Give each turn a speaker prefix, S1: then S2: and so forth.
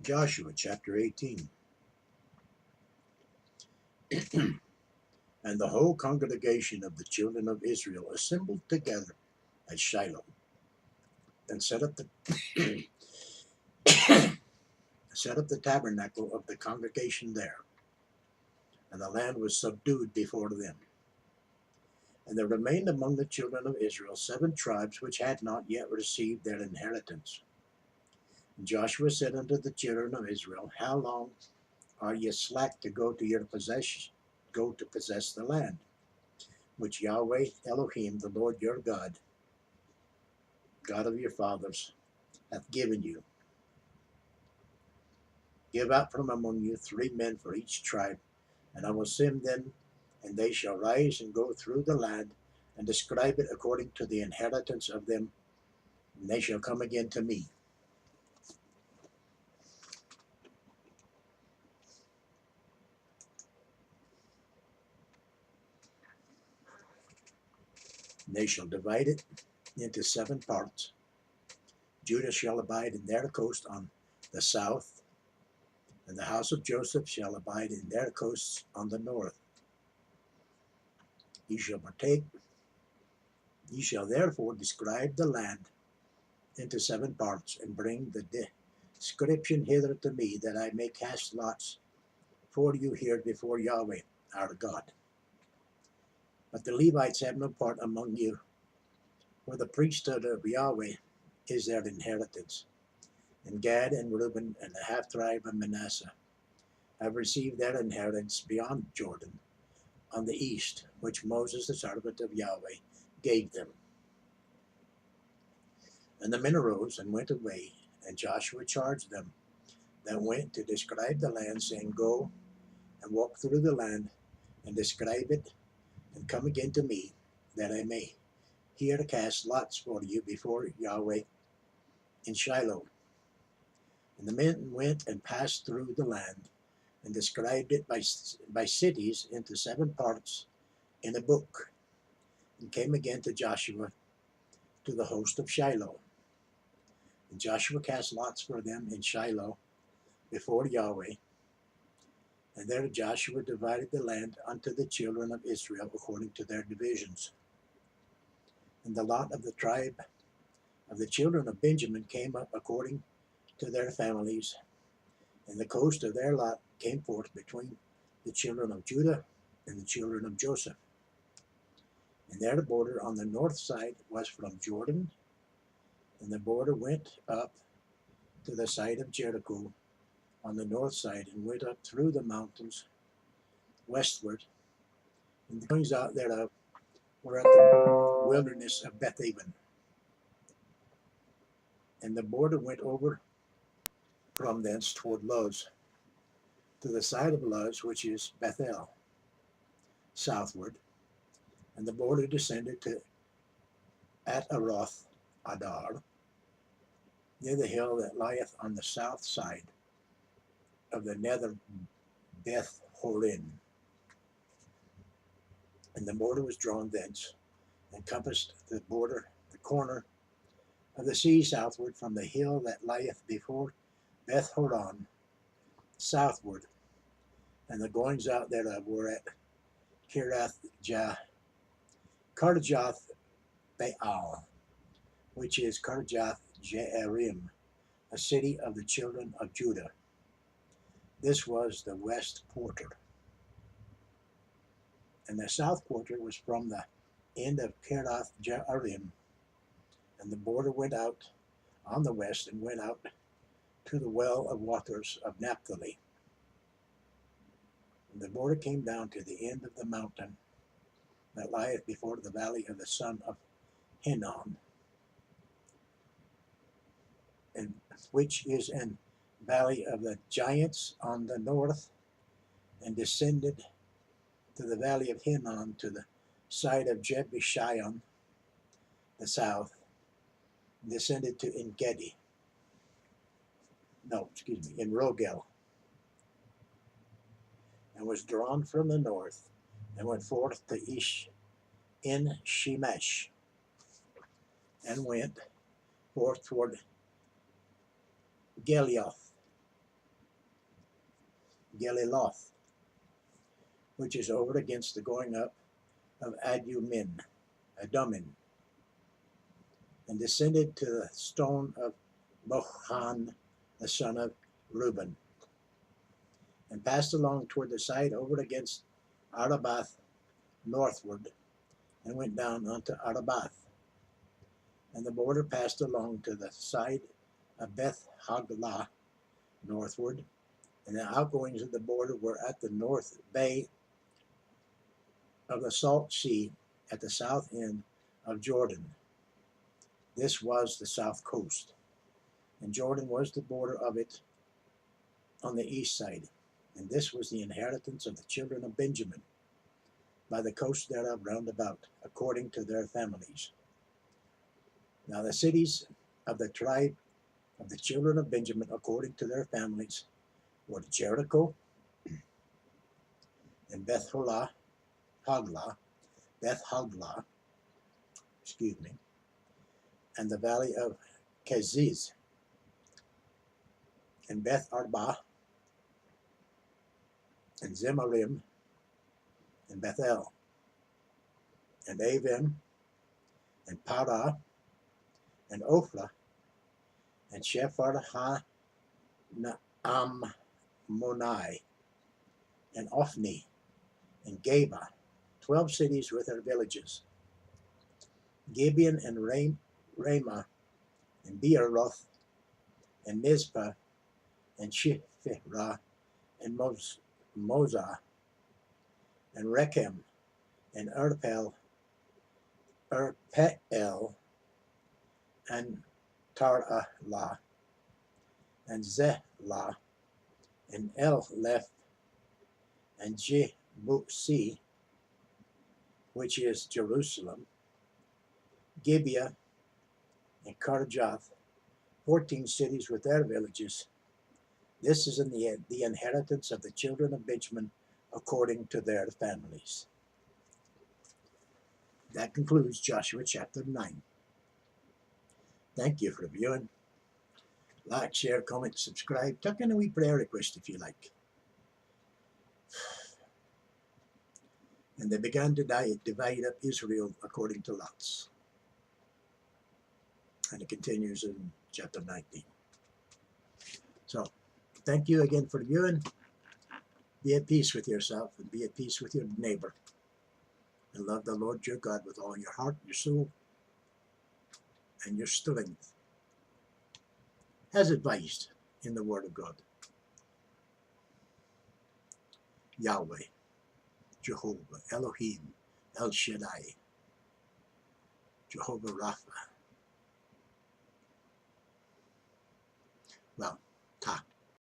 S1: Joshua chapter 18. And the whole congregation of the children of Israel assembled together at Shiloh, and set up the set up the tabernacle of the congregation there. And the land was subdued before them. And there remained among the children of Israel 7 tribes which had not yet received their inheritance. And Joshua said unto the children of Israel, How long are ye slack to go to your possession, go to possess the land, which Yahweh Elohim, the Lord your God, God of your fathers, hath given you? Give out from among you 3 men for each tribe, and I will send them, and they shall rise and go through the land, and describe it according to the inheritance of them, and they shall come again to me. And they shall divide it into 7 parts. Judah shall abide in their coast on the south, and the house of Joseph shall abide in their coasts on the north. Ye shall therefore describe the land into 7 parts, and bring the description hither to me, that I may cast lots for you here before Yahweh our God. But the Levites have no part among you, for the priesthood of Yahweh is their inheritance. And Gad and Reuben and the half tribe of Manasseh have received their inheritance beyond Jordan, on the east, which Moses the servant of Yahweh gave them. And the men arose and went away, and Joshua charged them that went to describe the land, saying, Go and walk through the land, and describe it, and come again to me, that I may here cast lots for you before Yahweh in Shiloh. And the men went and passed through the land, and described it by cities into 7 parts in a book, and came again to Joshua to the host of Shiloh. And Joshua cast lots for them in Shiloh before Yahweh. And there Joshua divided the land unto the children of Israel according to their divisions. And the lot of the tribe of the children of Benjamin came up according to their families, and the coast of their lot came forth between the children of Judah and the children of Joseph. And their border on the north side was from Jordan, and the border went up to the side of Jericho on the north side, and went up through the mountains westward, and the goings out thereof were at the wilderness of Bethaven. And the border went over from thence toward Luz, to the side of Luz, which is Bethel, southward, and the border descended to Ataroth Adar, near the hill that lieth on the south side of the nether Beth Horin. And the border was drawn thence, and compassed the border, the corner of the sea southward from the hill that lieth before Beth Horon, southward, and the goings out thereof were at Karjath Baal, which is Karjath Jearim, a city of the children of Judah. This was the west quarter. And the south quarter was from the end of Kirath Jearim, and the border went out on the west, and went out to the well of waters of Naphtali. And the border came down to the end of the mountain that lieth before the valley of the son of Hinnom, and which is an valley of the giants on the north, and descended to the valley of Hinnom to the side of Jebushaim, the south, and descended to in Rogel, and was drawn from the north, and went forth to in Shemesh, and went forth toward Gelioth, Geliloth, which is over against the going up of Adumin, and descended to the stone of Bochan, the son of Reuben, and passed along toward the side over against Arabath northward, and went down unto Arabath. And the border passed along to the side of Beth Haglah northward, and the outgoings of the border were at the north bay of the Salt Sea at the south end of Jordan. This was the south coast, and Jordan was the border of it on the east side. And this was the inheritance of the children of Benjamin, by the coast thereof round about, according to their families. Now the cities of the tribe of the children of Benjamin, according to their families, were Jericho, and Beth Haglah, and the valley of Keziz, and Beth Arba, and Zemarim, and Bethel, and Avim, and Parah, and Ophla, and Shephar Monai, and Ophni, and Geba, 12 cities with their villages. Gibeon, and Ramah, and Beeroth, and Mizpah, and Shiphrah, and Mozah, and Rechem, and Erpel, and Taralah, and Zehlah, and Eleph, and Jebusi, which is Jerusalem, Gibeah, and Karjath, 14 cities with their villages. This is in the inheritance of the children of Benjamin, according to their families. That concludes Joshua chapter 9. Thank you for viewing. Like, share, comment, subscribe. Tuck in a wee prayer request if you like. And they began to divide up Israel according to lots. And it continues in chapter 19. So, thank you again for viewing. Be at peace with yourself and be at peace with your neighbor. And love the Lord your God with all your heart, your soul, and your strength, as advised in the Word of God. Yahweh, Jehovah, Elohim, El Shaddai, Jehovah Rapha. Well, Ta.